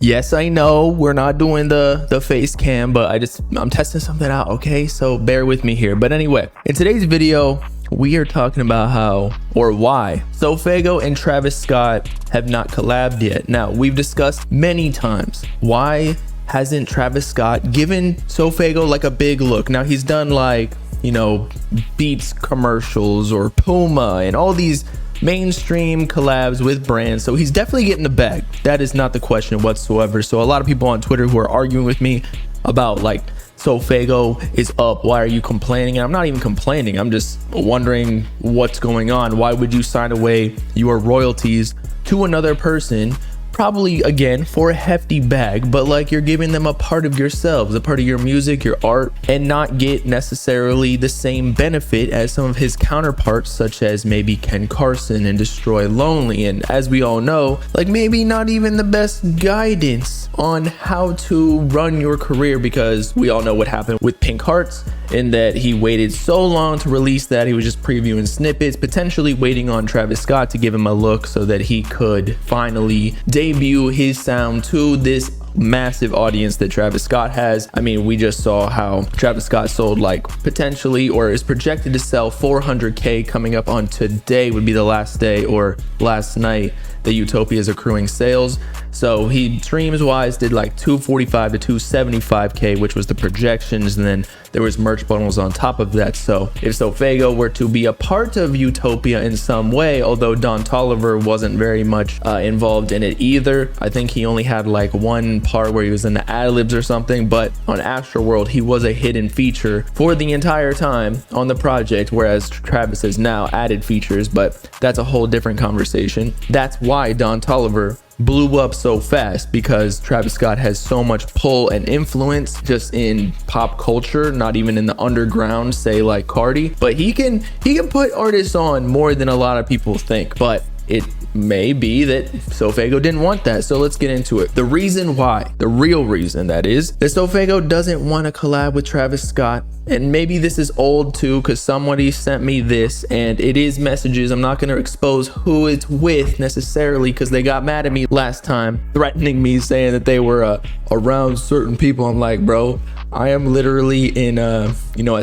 Yes, I know we're not doing the face cam, but I'm testing something out, okay? So bear with me here. But anyway, in today's video, we are talking about how or why SoFaygo and Travis Scott have not collabed yet. Now, we've discussed many times, why hasn't Travis Scott given SoFaygo like a big look? Now, he's done like, you know, Beats commercials or Puma and all these mainstream collabs with brands, so he's definitely getting the bag. That is not the question whatsoever. So a lot of people on Twitter who are arguing with me about like, SoFaygo is up, why are you complaining? And I'm not even complaining, I'm just wondering what's going on. Why would you sign away your royalties to another person, probably again for a hefty bag, but like you're giving them a part of yourselves, a part of your music, your art, and not get necessarily the same benefit as some of his counterparts, such as maybe Ken Carson and Destroy Lonely, and as we all know, like maybe not even the best guidance on how to run your career, because we all know what happened with Pink Hearts, in that he waited so long to release that he was just previewing snippets, potentially waiting on Travis Scott to give him a look so that he could finally debut his sound to this massive audience that Travis Scott has. I mean, we just saw how Travis Scott sold like potentially, or is projected to sell 400K coming up on today, would be the last day or last night that Utopia is accruing sales. So he streams wise did like 245 to 275K, which was the projections, and then there was merch bundles on top of that. So if SoFaygo were to be a part of Utopia in some way, although Don Toliver wasn't very much involved in it either, I think he only had like one part where he was in the ad-libs or something, but on Astroworld he was a hidden feature for the entire time on the project, whereas Travis has now added features, but that's a whole different conversation. That's why Don Toliver blew up so fast, because Travis Scott has so much pull and influence just in pop culture, not even in the underground, say like Cardi, but he can put artists on more than a lot of people think. But it may be that SoFaygo didn't want that. So let's get into it. The reason why, the real reason that is, that SoFaygo doesn't want to collab with Travis Scott, and maybe this is old too, because somebody sent me this and it is messages. I'm not going to expose who it's with necessarily, because they got mad at me last time, threatening me, saying that they were around certain people. I'm like, bro, I am literally in a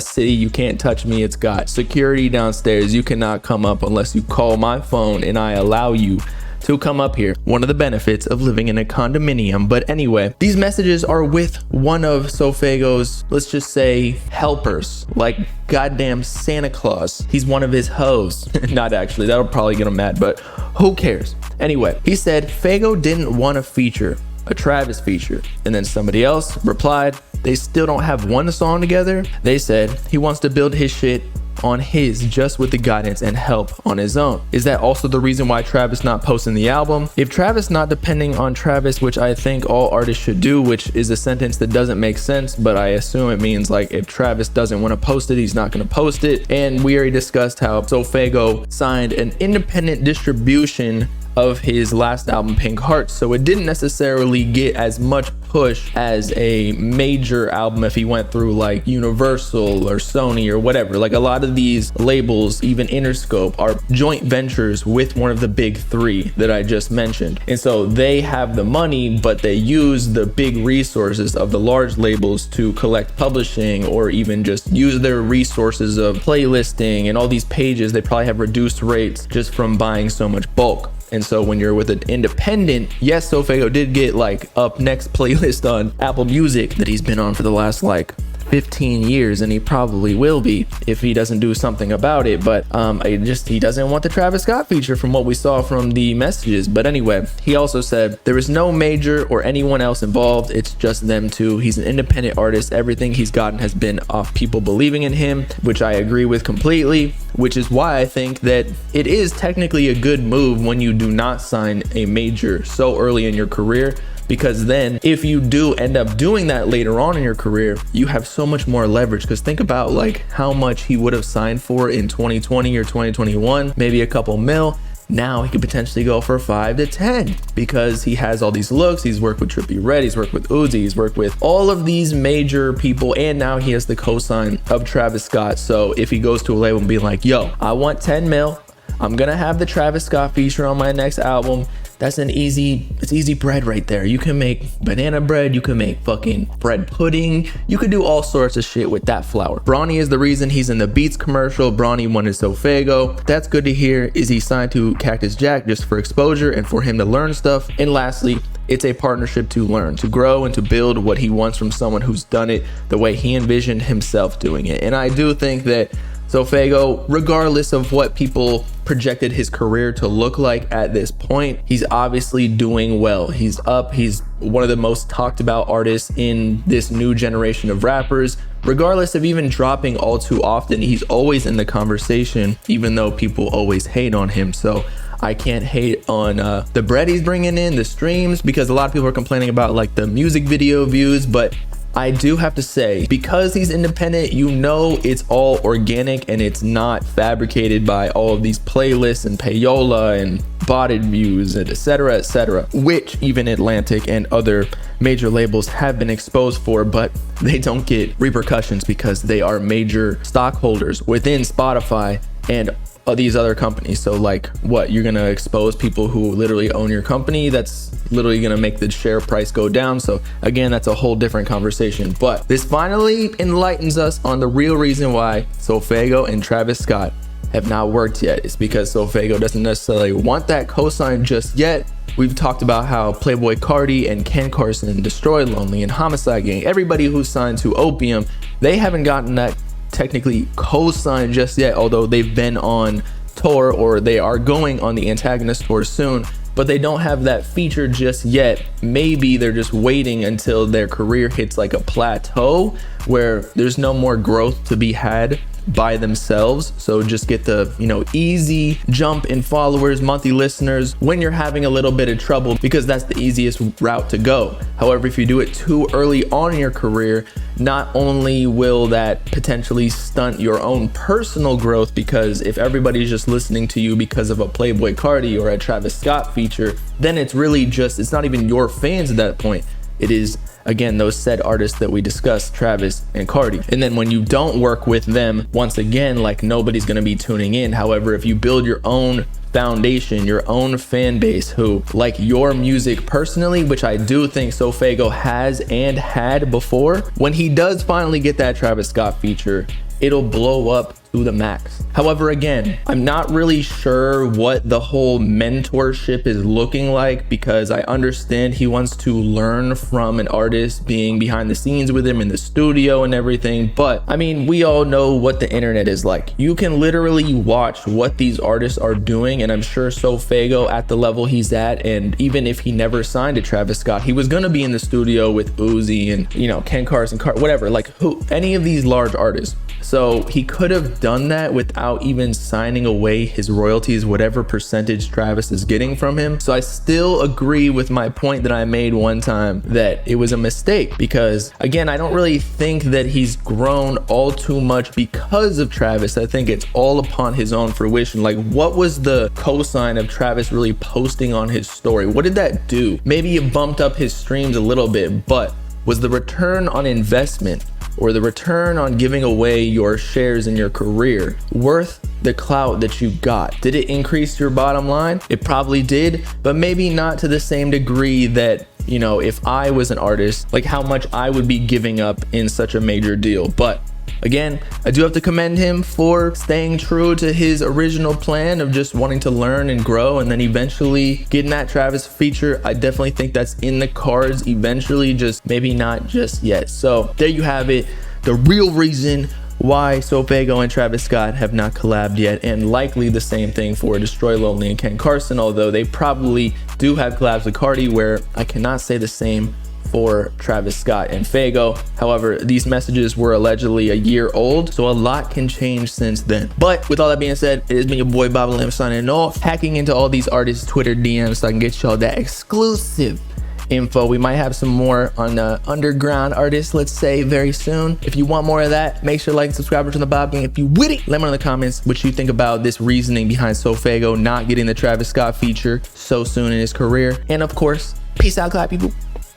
city, you can't touch me. It's got security downstairs. You cannot come up unless you call my phone and I allow you to come up here. One of the benefits of living in a condominium. But anyway, these messages are with one of SoFaygo's, let's just say, helpers, like goddamn Santa Claus. He's one of his hoes. Not actually, that'll probably get him mad, but who cares? Anyway, he said Faygo didn't want to feature a Travis feature, and then somebody else replied, they still don't have one song together. They said he wants to build his shit on his, just with the guidance and help on his own. Is that also the reason why Travis not posting the album? If Travis not depending on Travis, which I think all artists should do, which is a sentence that doesn't make sense, but I assume it means like if Travis doesn't want to post it, he's not going to post it. And we already discussed how SoFaygo signed an independent distribution of his last album, Pink Hearts, so it didn't necessarily get as much push as a major album if he went through like Universal or Sony or whatever. Like a lot of these labels, even Interscope, are joint ventures with one of the big three that I just mentioned, and so they have the money, but they use the big resources of the large labels to collect publishing, or even just use their resources of playlisting and all these pages. They probably have reduced rates just from buying so much bulk. And so when you're with an independent, yes, SoFaygo did get like up next playlist on Apple Music that he's been on for the last like 15 years, and he probably will be if he doesn't do something about it. But he doesn't want the Travis Scott feature from what we saw from the messages. But anyway, he also said there is no major or anyone else involved, it's just them two. He's an independent artist. Everything he's gotten has been off people believing in him, which I agree with completely, which is why I think that it is technically a good move when you do not sign a major so early in your career, because then if you do end up doing that later on in your career, you have so much more leverage. Because think about like how much he would have signed for in 2020 or 2021, maybe a couple mil. Now he could potentially go for 5 to 10 because he has all these looks. He's worked with Trippie Redd, he's worked with Uzi, he's worked with all of these major people, and now he has the cosign of Travis Scott. So if he goes to a label and be like, yo, I want 10 mil, I'm gonna have the Travis Scott feature on my next album, That's it's easy bread right there. You can make banana bread, you can make fucking bread pudding, you could do all sorts of shit with that flour. Bronny is the reason he's in the Beats commercial. Bronny wanted SoFaygo. That's good to hear. Is he signed to Cactus Jack just for exposure and for him to learn stuff? And lastly, it's a partnership to learn, to grow, and to build what he wants from someone who's done it the way he envisioned himself doing it. And I do think that SoFaygo, regardless of what people projected his career to look like at this point, he's obviously doing well. He's up. He's one of the most talked about artists in this new generation of rappers. Regardless of even dropping all too often, he's always in the conversation, even though people always hate on him. So I can't hate on the bread he's bringing in, the streams, because a lot of people are complaining about like the music video views, but I do have to say, because he's independent, you know it's all organic and it's not fabricated by all of these playlists and payola and botted views and etc., which even Atlantic and other major labels have been exposed for, but they don't get repercussions because they are major stockholders within Spotify and these other companies. So like, what, you're gonna expose people who literally own your company? That's literally gonna make the share price go down. So again, that's a whole different conversation. But this finally enlightens us on the real reason why SoFaygo and Travis Scott have not worked yet. It's because SoFaygo doesn't necessarily want that cosign just yet. We've talked about how Playboi Carti and Ken Carson, Destroy Lonely, and Homicide Gang, everybody who's signed to Opium, they haven't gotten that technically co-signed just yet, although they've been on tour or they are going on the Antagonist tour soon, but they don't have that feature just yet. Maybe they're just waiting until their career hits like a plateau where there's no more growth to be had by themselves. So just get the, you know, easy jump in followers, monthly listeners when you're having a little bit of trouble, because that's the easiest route to go. However, if you do it too early on in your career, not only will that potentially stunt your own personal growth, because if everybody's just listening to you because of a Playboi Carti or a Travis Scott feature, then it's really just, it's not even your fans at that point. It is, again, those said artists that we discussed, Travis and Carti. And then when you don't work with them, once again, like, nobody's gonna be tuning in. However, if you build your own foundation, your own fan base who like your music personally, which I do think SoFaygo has and had before, when he does finally get that Travis Scott feature, it'll blow up to the max. However, again, I'm not really sure what the whole mentorship is looking like, because I understand he wants to learn from an artist being behind the scenes with him in the studio and everything. But I mean, we all know what the internet is like. You can literally watch what these artists are doing, and I'm sure SoFaygo at the level he's at, and even if he never signed to Travis Scott, he was gonna be in the studio with Uzi and, you know, Ken Carson, whatever, like any of these large artists. So he could have done that without even signing away his royalties, whatever percentage Travis is getting from him. So I still agree with my point that I made one time, that it was a mistake, because again, I don't really think that he's grown all too much because of Travis. I think it's all upon his own fruition. Like, what was the cosign of Travis really posting on his story? What did that do? Maybe it bumped up his streams a little bit, but was the return on investment or the return on giving away your shares in your career worth the clout that you got? Did it increase your bottom line? It probably did, but maybe not to the same degree that, you know, if I was an artist, like how much I would be giving up in such a major deal. But again, I do have to commend him for staying true to his original plan of just wanting to learn and grow, and then eventually getting that Travis feature. I definitely think that's in the cards eventually, just maybe not just yet. So there you have it, the real reason why SoFaygo and Travis Scott have not collabed yet, and likely the same thing for Destroy Lonely and Ken Carson, although they probably do have collabs with Carti, where I cannot say the same for Travis Scott and Faygo. However, these messages were allegedly a year old, so a lot can change since then. But with all that being said, it has been your boy Bobbalam signing off, hacking into all these artists' Twitter DMs so I can get y'all that exclusive info. We might have some more on underground artists, let's say, very soon. If you want more of that, make sure to like and subscribe to the Bob Gang. If you with it, let me know in the comments what you think about this reasoning behind SoFaygo not getting the Travis Scott feature so soon in his career. And of course, peace out, clap people.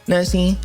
Know what I'm saying?